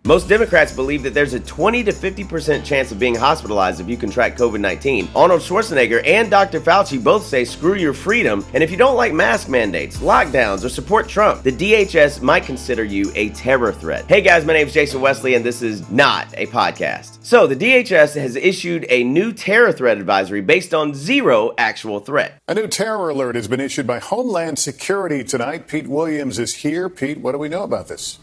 Most Democrats believe that there's a 20 to 50% chance of being hospitalized if you contract COVID-19. Arnold Schwarzenegger and Dr. Fauci both say screw your freedom, and if you don't like mask mandates, lockdowns, or support Trump, the DHS might consider you a terror threat. Hey guys, my name is Jason Wesley, and this is not a podcast. So the DHS has issued a new terror threat advisory based on zero actual threat. A new terror alert has been issued by Homeland Security tonight. Pete Williams is here. Pete, what do we know about this?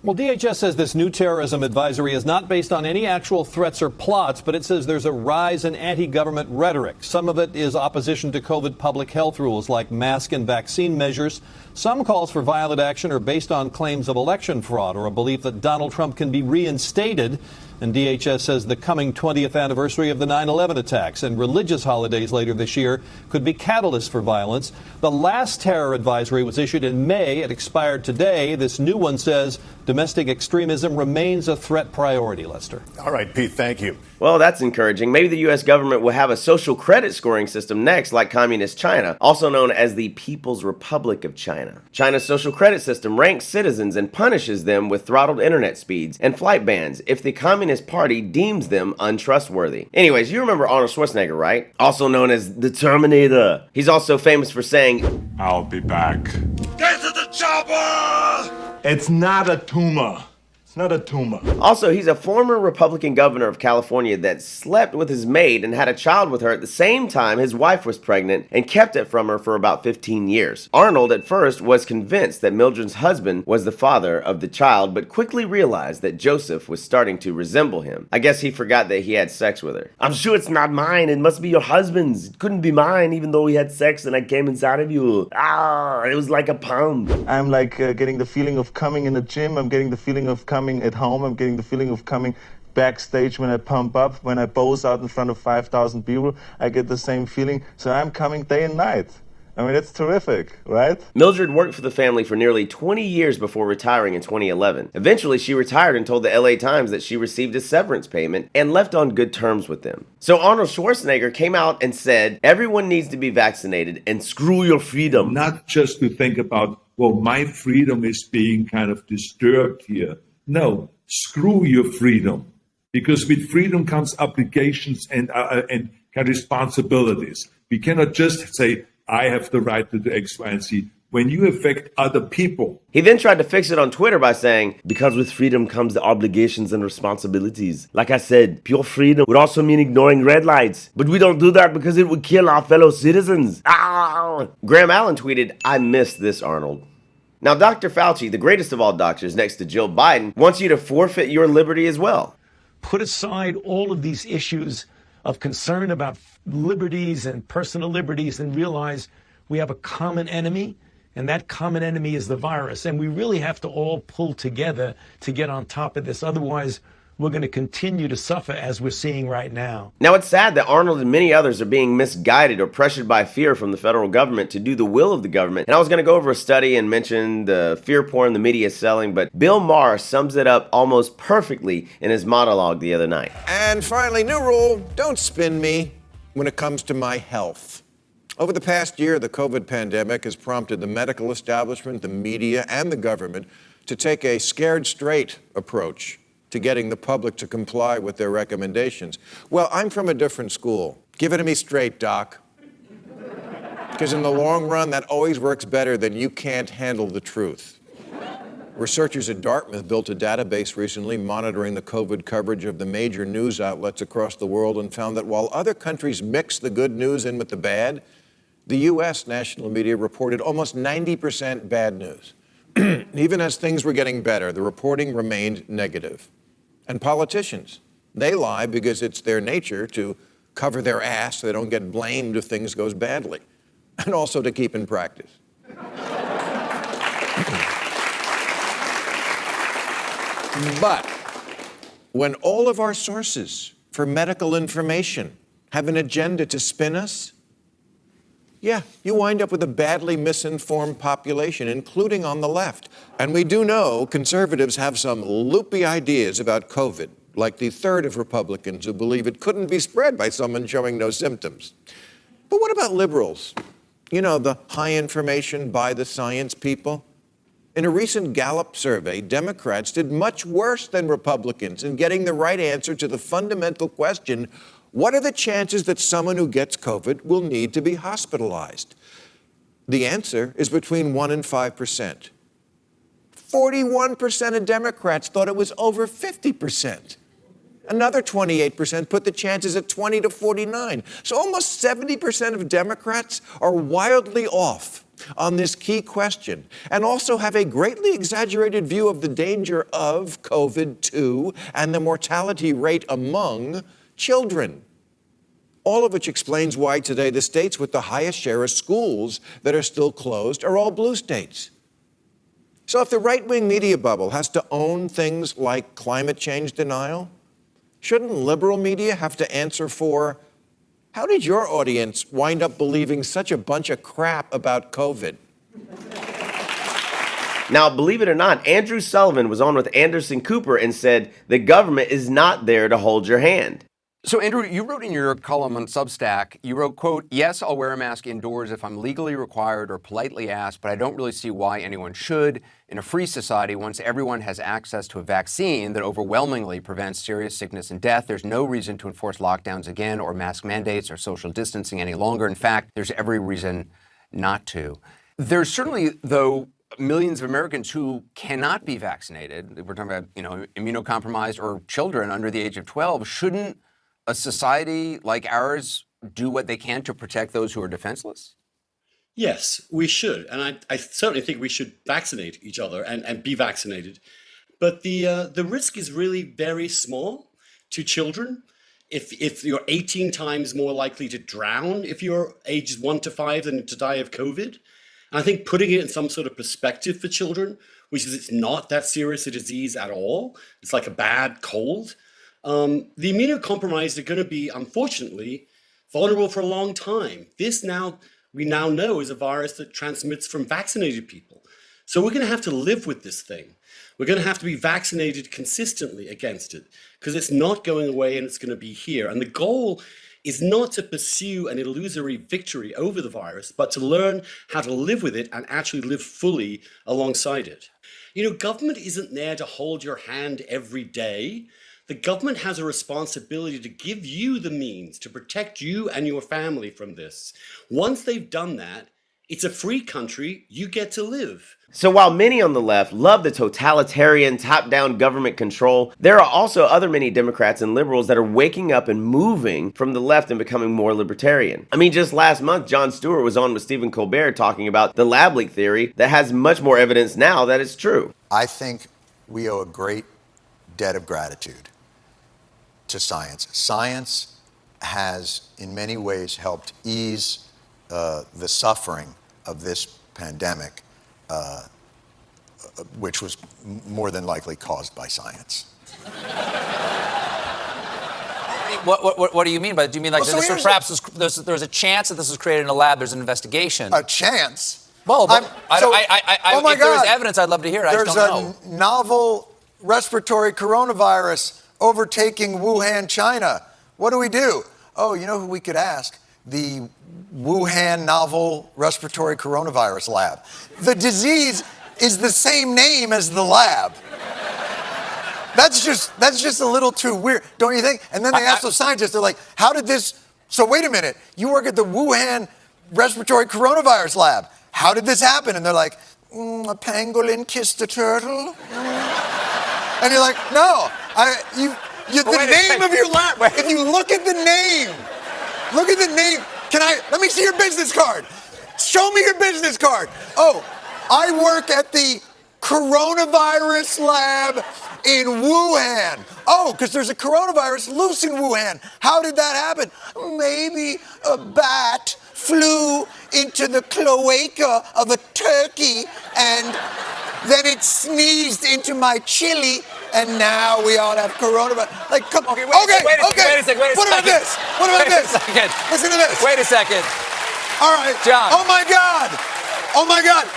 Well, DHS says this new terrorism advisory is not based on any actual threats or plots, but it says there's a rise in anti-government rhetoric. Some of it is opposition to COVID public health rules like mask and vaccine measures. Some calls for violent action are based on claims of election fraud or a belief that Donald Trump can be reinstated. And DHS says the coming 20th anniversary of the 9/11 attacks and religious holidays later this year could be catalysts for violence. The last terror advisory was issued in May. It expired today. This new one says domestic extremism remains a threat priority, Lester. All right, Pete, thank you. Well, that's encouraging. Maybe the U.S. government will have a social credit scoring system next, like Communist China, also known as the People's Republic of China. China's social credit system ranks citizens and punishes them with throttled internet speeds and flight bans if the Communist Party deems them untrustworthy. Anyways, you remember Arnold Schwarzenegger, right? Also known as the Terminator. He's also famous for saying, "I'll be back." Get to the chopper! It's not a tumor. Not a tumor. Also, he's a former Republican governor of California that slept with his maid and had a child with her at the same time his wife was pregnant and kept it from her for about 15 years. Arnold at first was convinced that Mildred's husband was the father of the child, but quickly realized that Joseph was starting to resemble him. I guess he forgot that he had sex with her. "I'm sure it's not mine. It must be your husband's. It couldn't be mine, even though we had sex and I came inside of you. It was like a pump." I'm like getting the feeling of coming in the gym. I'm getting the feeling of coming at home. I'm getting the feeling of coming backstage when I pump up, when I pose out in front of 5,000 people. I get the same feeling. So I'm coming day and night. I mean, it's terrific, right? Mildred worked for the family for nearly 20 years before retiring in 2011. Eventually, she retired and told the LA Times that she received a severance payment and left on good terms with them. So Arnold Schwarzenegger came out and said, everyone needs to be vaccinated and screw your freedom. Not just to think about, well, my freedom is being kind of disturbed here. No, screw your freedom. Because with freedom comes obligations and responsibilities. We cannot just say, I have the right to do X, Y, and Z. When you affect other people. He then tried to fix it on Twitter by saying, because with freedom comes the obligations and responsibilities. Like I said, pure freedom would also mean ignoring red lights. But we don't do that because it would kill our fellow citizens. Graham Allen tweeted, I miss this, Arnold. Now, Dr. Fauci, the greatest of all doctors next to Jill Biden, wants you to forfeit your liberty as well. Put aside all of these issues of concern about liberties and personal liberties and realize we have a common enemy, and that common enemy is the virus. And we really have to all pull together to get on top of this. Otherwise, we're going to continue to suffer as we're seeing right now. Now, it's sad that Arnold and many others are being misguided or pressured by fear from the federal government to do the will of the government. And I was going to go over a study and mention the fear porn the media is selling, but Bill Maher sums it up almost perfectly in his monologue the other night. And finally, new rule, don't spin me when it comes to my health. Over the past year, the COVID pandemic has prompted the medical establishment, the media, and the government to take a scared straight approach to getting the public to comply with their recommendations. Well, I'm from a different school. Give it to me straight, Doc. Because in the long run, that always works better than you can't handle the truth. Researchers at Dartmouth built a database recently monitoring the COVID coverage of the major news outlets across the world and found that while other countries mix the good news in with the bad, the U.S. national media reported almost 90% bad news. Even as things were getting better, the reporting remained negative. And politicians, they lie because it's their nature to cover their ass so they don't get blamed if things goes badly, and also to keep in practice. But when all of our sources for medical information have an agenda to spin us, yeah, you wind up with a badly misinformed population, including on the left. And we do know conservatives have some loopy ideas about COVID, like the third of Republicans who believe it couldn't be spread by someone showing no symptoms. But what about liberals? You know, the high information by the science people? In a recent Gallup survey, Democrats did much worse than Republicans in getting the right answer to the fundamental question, what are the chances that someone who gets COVID will need to be hospitalized? The answer is between 1% and 5%. 41% of Democrats thought it was over 50%. Another 28% put the chances at 20 to 49. So almost 70% of Democrats are wildly off on this key question and also have a greatly exaggerated view of the danger of COVID-2 and the mortality rate among children. All of which explains why today the states with the highest share of schools that are still closed are all blue states. So if the right-wing media bubble has to own things like climate change denial, shouldn't liberal media have to answer for, how did your audience wind up believing such a bunch of crap about COVID? Now, believe it or not, Andrew Sullivan was on with Anderson Cooper and said the government is not there to hold your hand. So, Andrew, you wrote in your column on Substack, you wrote, quote, yes, I'll wear a mask indoors if I'm legally required or politely asked, but I don't really see why anyone should. In a free society, once everyone has access to a vaccine that overwhelmingly prevents serious sickness and death, there's no reason to enforce lockdowns again or mask mandates or social distancing any longer. In fact, there's every reason not to. There's certainly, though, millions of Americans who cannot be vaccinated. We're talking about, immunocompromised or children under the age of 12. Shouldn't a society like ours do what they can to protect those who are defenseless? Yes, we should. And I certainly think we should vaccinate each other and be vaccinated. But the risk is really very small to children. If you're 18 times more likely to drown if you're ages 1 to 5 than to die of COVID. And I think putting it in some sort of perspective for children, which is it's not that serious a disease at all. It's like a bad cold. The immunocompromised are going to be, unfortunately, vulnerable for a long time. We now know is a virus that transmits from vaccinated people. So we're going to have to live with this thing. We're going to have to be vaccinated consistently against it because it's not going away and it's going to be here. And the goal is not to pursue an illusory victory over the virus, but to learn how to live with it and actually live fully alongside it. Government isn't there to hold your hand every day. The government has a responsibility to give you the means to protect you and your family from this. Once they've done that, it's a free country. You get to live. So while many on the left love the totalitarian top-down government control, there are also other many Democrats and liberals that are waking up and moving from the left and becoming more libertarian. Just last month, Jon Stewart was on with Stephen Colbert talking about the lab leak theory that has much more evidence now that it's true. I think we owe a great debt of gratitude to science. Science has, in many ways, helped ease the suffering of this pandemic, which was more than likely caused by science. What do you mean by that? Do you mean perhaps there's a chance that this was created in a lab? There's an investigation. A chance? Well, but oh if there was evidence, I'd love to hear it. I just don't know. There's a novel respiratory coronavirus overtaking Wuhan, China. What do? Oh, you know who we could ask? The Wuhan novel respiratory coronavirus lab. The disease is the same name as the lab. That's just a little too weird, don't you think? And then they ask the scientists, they're like, how did this, so wait a minute, you work at the Wuhan respiratory coronavirus lab. How did this happen? And they're like, a pangolin kissed a turtle. And you're like, no, the name of your lab. If you look at the name, let me see your business card. Show me your business card. Oh, I work at the coronavirus lab in Wuhan. Oh, because there's a coronavirus loose in Wuhan. How did that happen? Maybe a bat flew into the cloaca of a turkey and then it sneezed into my chili, and now we all have coronavirus. Like, come on. Wait a second. What about this? Listen to this. Wait a second. All right. John. Oh my God.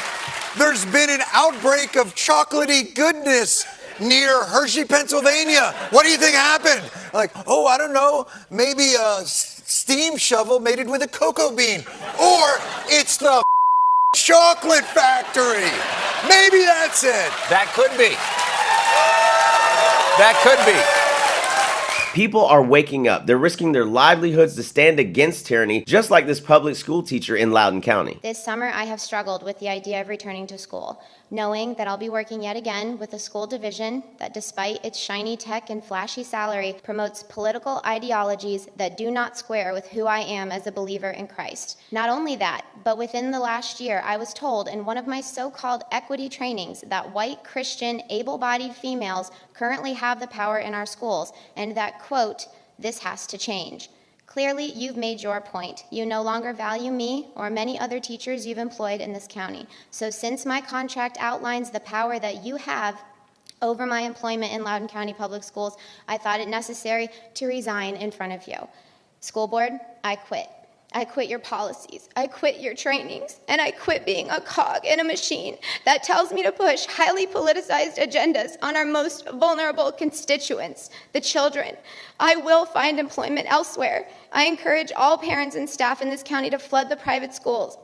There's been an outbreak of chocolatey goodness near Hershey, Pennsylvania. What do you think happened? Like, I don't know. Maybe a steam shovel mated with a cocoa bean. Or it's the chocolate factory. Maybe that's it. That could be. That could be. People are waking up. They're risking their livelihoods to stand against tyranny, just like this public school teacher in Loudoun County. This summer, I have struggled with the idea of returning to school, knowing that I'll be working yet again with a school division that, despite its shiny tech and flashy salary, promotes political ideologies that do not square with who I am as a believer in Christ. Not only that, but within the last year, I was told in one of my so-called equity trainings that white, Christian, able-bodied females currently have the power in our schools, and that, quote, this has to change. Clearly, you've made your point. You no longer value me or many other teachers you've employed in this county. So since my contract outlines the power that you have over my employment in Loudoun County Public Schools, I thought it necessary to resign in front of you. School board, I quit. I quit your policies, I quit your trainings, and I quit being a cog in a machine that tells me to push highly politicized agendas on our most vulnerable constituents, the children. I will find employment elsewhere. I encourage all parents and staff in this county to flood the private schools.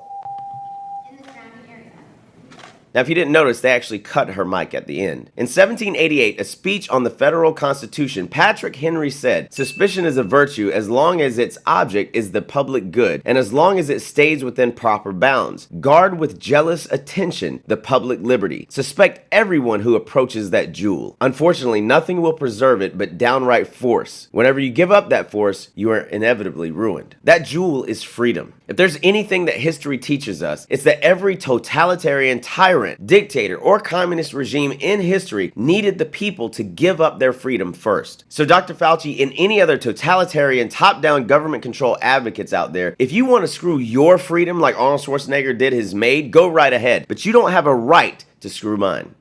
Now, if you didn't notice, they actually cut her mic at the end. In 1788, a speech on the federal constitution, Patrick Henry said, "Suspicion is a virtue as long as its object is the public good, and as long as it stays within proper bounds. Guard with jealous attention the public liberty. Suspect everyone who approaches that jewel. Unfortunately, nothing will preserve it but downright force. Whenever you give up that force, you are inevitably ruined." That jewel is freedom. If there's anything that history teaches us, it's that every totalitarian tyrant, dictator, or communist regime in history needed the people to give up their freedom first. So Dr. Fauci and any other totalitarian top-down government control advocates out there, if you want to screw your freedom like Arnold Schwarzenegger did his maid, go right ahead. But you don't have a right to screw mine.